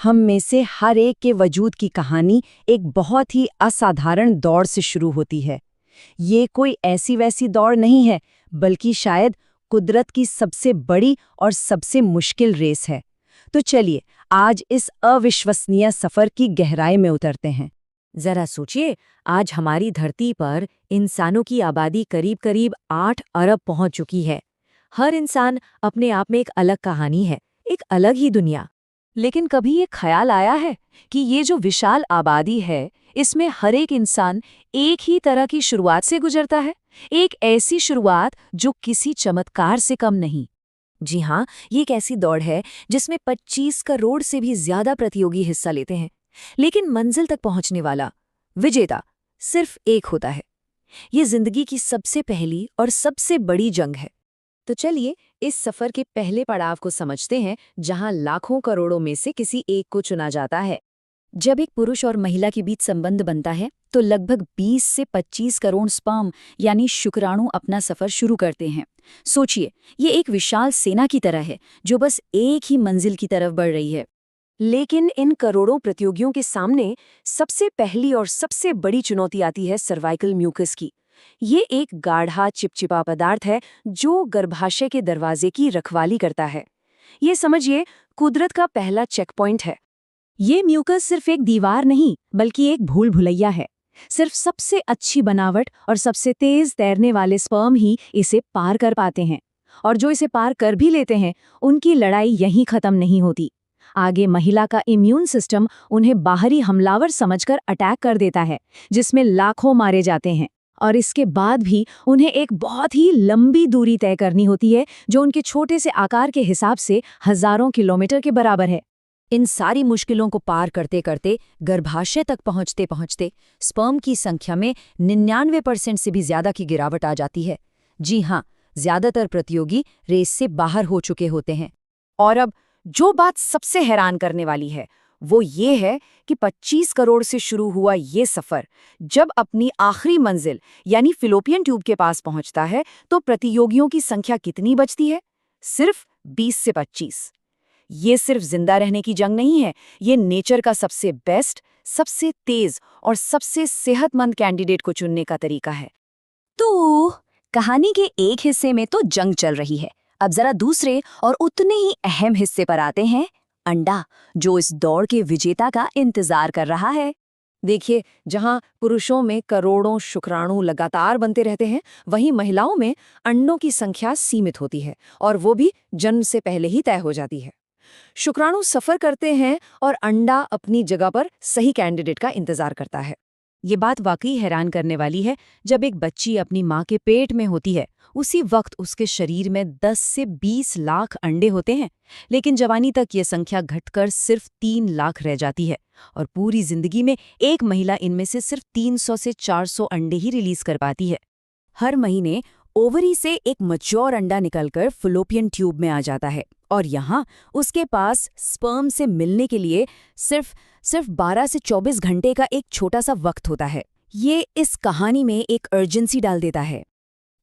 हम में से हर एक के वजूद की कहानी एक बहुत ही असाधारण दौड़ से शुरू होती है। ये कोई ऐसी वैसी दौड़ नहीं है, बल्कि शायद कुदरत की सबसे बड़ी और सबसे मुश्किल रेस है। तो चलिए आज इस अविश्वसनीय सफर की गहराई में उतरते हैं। जरा सोचिए, आज हमारी धरती पर इंसानों की आबादी करीब करीब 8 अरब पहुंच चुकी है। हर इंसान अपने आप में एक अलग कहानी है, एक अलग ही दुनिया। लेकिन कभी ये ख्याल आया है कि ये जो विशाल आबादी है, इसमें हर एक इंसान एक ही तरह की शुरुआत से गुजरता है, एक ऐसी शुरुआत जो किसी चमत्कार से कम नहीं। जी हाँ, ये एक ऐसी दौड़ है जिसमें 25 करोड़ से भी ज्यादा प्रतियोगी हिस्सा लेते हैं, लेकिन मंजिल तक पहुंचने वाला विजेता सिर्फ एक होता है। ये जिंदगी की सबसे पहली और सबसे बड़ी जंग है। तो चलिए इस सफर के पहले पड़ाव को समझते हैं, जहां लाखों करोड़ों में से किसी एक को चुना जाता है। जब एक पुरुष और महिला के बीच संबंध बनता है तो लगभग 20 से 25 करोड़ स्पर्म यानी शुक्राणु अपना सफर शुरू करते हैं। सोचिए, ये एक विशाल सेना की तरह है जो बस एक ही मंजिल की तरफ बढ़ रही है। लेकिन इन करोड़ों प्रतियोगियों के सामने सबसे पहली और सबसे बड़ी चुनौती आती है सर्वाइकल म्यूकस की। ये एक गाढ़ा चिपचिपा पदार्थ है जो गर्भाशय के दरवाजे की रखवाली करता है। ये समझिए कुदरत का पहला चेक पॉइंट है। ये म्यूकस सिर्फ एक दीवार नहीं, बल्कि एक भूल भुलैया है। सिर्फ सबसे अच्छी बनावट और सबसे तेज तैरने वाले स्पर्म ही इसे पार कर पाते हैं। और जो इसे पार कर भी लेते हैं, उनकी लड़ाई यहीं खत्म नहीं होती। आगे महिला का इम्यून सिस्टम उन्हें बाहरी हमलावर समझकर अटैक कर देता है, जिसमें लाखों मारे जाते हैं। और इसके बाद भी उन्हें एक बहुत ही लंबी दूरी तय करनी होती है, जो उनके छोटे से आकार के हिसाब से हजारों किलोमीटर के बराबर है। इन सारी मुश्किलों को पार करते करते गर्भाशय तक पहुंचते पहुंचते स्पर्म की संख्या में 99% से भी ज्यादा की गिरावट आ जाती है। जी हाँ, ज्यादातर प्रतियोगी रेस से बाहर हो चुके होते हैं। और अब जो बात सबसे हैरान करने वाली है वो ये है कि 25 करोड़ से शुरू हुआ ये सफर जब अपनी आखिरी मंजिल यानी फिलोपियन ट्यूब के पास पहुंचता है तो प्रतियोगियों की संख्या कितनी बचती है? सिर्फ 20 से 25। ये सिर्फ जिंदा रहने की जंग नहीं है, ये नेचर का सबसे बेस्ट, सबसे तेज और सबसे सेहतमंद कैंडिडेट को चुनने का तरीका है। तो कहानी के एक हिस्से में तो जंग चल रही है, अब जरा दूसरे और उतने ही अहम हिस्से पर आते हैं। अंडा, जो इस दौड़ के विजेता का इंतजार कर रहा है। देखिए, जहां पुरुषों में करोड़ों शुक्राणु लगातार बनते रहते हैं, वहीं महिलाओं में अंडों की संख्या सीमित होती है और वो भी जन्म से पहले ही तय हो जाती है। शुक्राणु सफर करते हैं और अंडा अपनी जगह पर सही कैंडिडेट का इंतजार करता है। ये बात वाकई हैरान करने वाली है। जब एक बच्ची अपनी माँ के पेट में होती है, उसी वक्त उसके शरीर में 10 से 20 लाख अंडे होते हैं, लेकिन जवानी तक ये संख्या घटकर सिर्फ 3 लाख रह जाती है। और पूरी जिंदगी में एक महिला इनमें से सिर्फ 300 से 400 अंडे ही रिलीज कर पाती है। हर महीने ओवरी से एक मैच्योर अंडा निकलकर फलोपियन ट्यूब में आ जाता है और यहाँ उसके पास स्पर्म से मिलने के लिए सिर्फ 12 से 24 घंटे का एक छोटा सा वक्त होता है। ये इस कहानी में एक अर्जेंसी डाल देता है।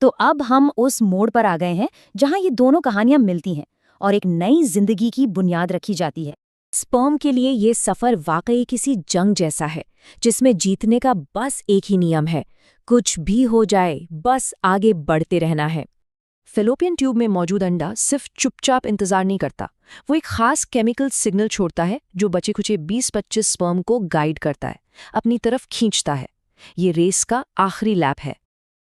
तो अब हम उस मोड़ पर आ गए हैं जहां ये दोनों कहानियां मिलती हैं और एक नई जिंदगी की बुनियाद रखी जाती है। स्पर्म के लिए ये सफर वाकई किसी जंग जैसा है, जिसमें जीतने का बस एक ही नियम है, कुछ भी हो जाए बस आगे बढ़ते रहना है। फेलोपियन ट्यूब में मौजूद अंडा सिर्फ चुपचाप इंतजार नहीं करता, वो एक खास केमिकल सिग्नल छोड़ता है जो बचे खुचे 20-25 स्पर्म को गाइड करता है, अपनी तरफ खींचता है। ये रेस का आखिरी लैप है।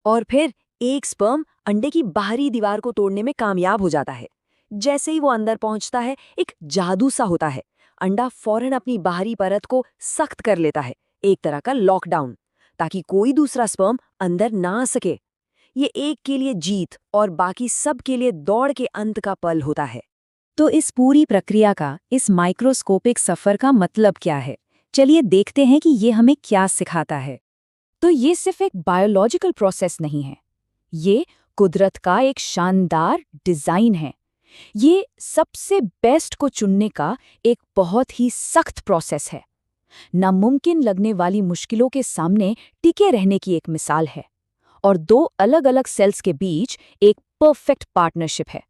और फिर एक स्पर्म अंडे की बाहरी दीवार को तोड़ने में कामयाब हो जाता है। जैसे ही वो अंदर पहुंचता है, एक जादू सा होता है। अंडा फौरन अपनी बाहरी परत को सख्त कर लेता है, एक तरह का लॉकडाउन, ताकि कोई दूसरा स्पर्म अंदर ना आ सके। ये एक के लिए जीत और बाकी सब के लिए दौड़ के अंत का पल होता है। तो इस पूरी प्रक्रिया का, इस माइक्रोस्कोपिक सफर का मतलब क्या है? चलिए देखते हैं कि ये हमें क्या सिखाता है। तो ये सिर्फ एक बायोलॉजिकल प्रोसेस नहीं है, ये कुदरत का एक शानदार डिजाइन है। ये सबसे बेस्ट को चुनने का एक बहुत ही सख्त प्रोसेस है। नामुमकिन लगने वाली मुश्किलों के सामने टिके रहने की एक मिसाल है। और दो अलग अलग सेल्स के बीच एक परफेक्ट पार्टनरशिप है।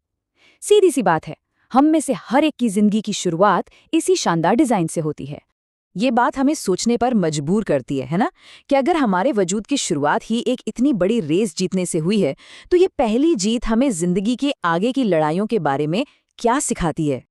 सीधी सी बात है, हम में से हर एक की जिंदगी की शुरुआत इसी शानदार डिजाइन से होती है। ये बात हमें सोचने पर मजबूर करती है ना? कि अगर हमारे वजूद की शुरुआत ही एक इतनी बड़ी रेस जीतने से हुई है, तो ये पहली जीत हमें जिंदगी के आगे की लड़ाइयों के बारे में क्या सिखाती है?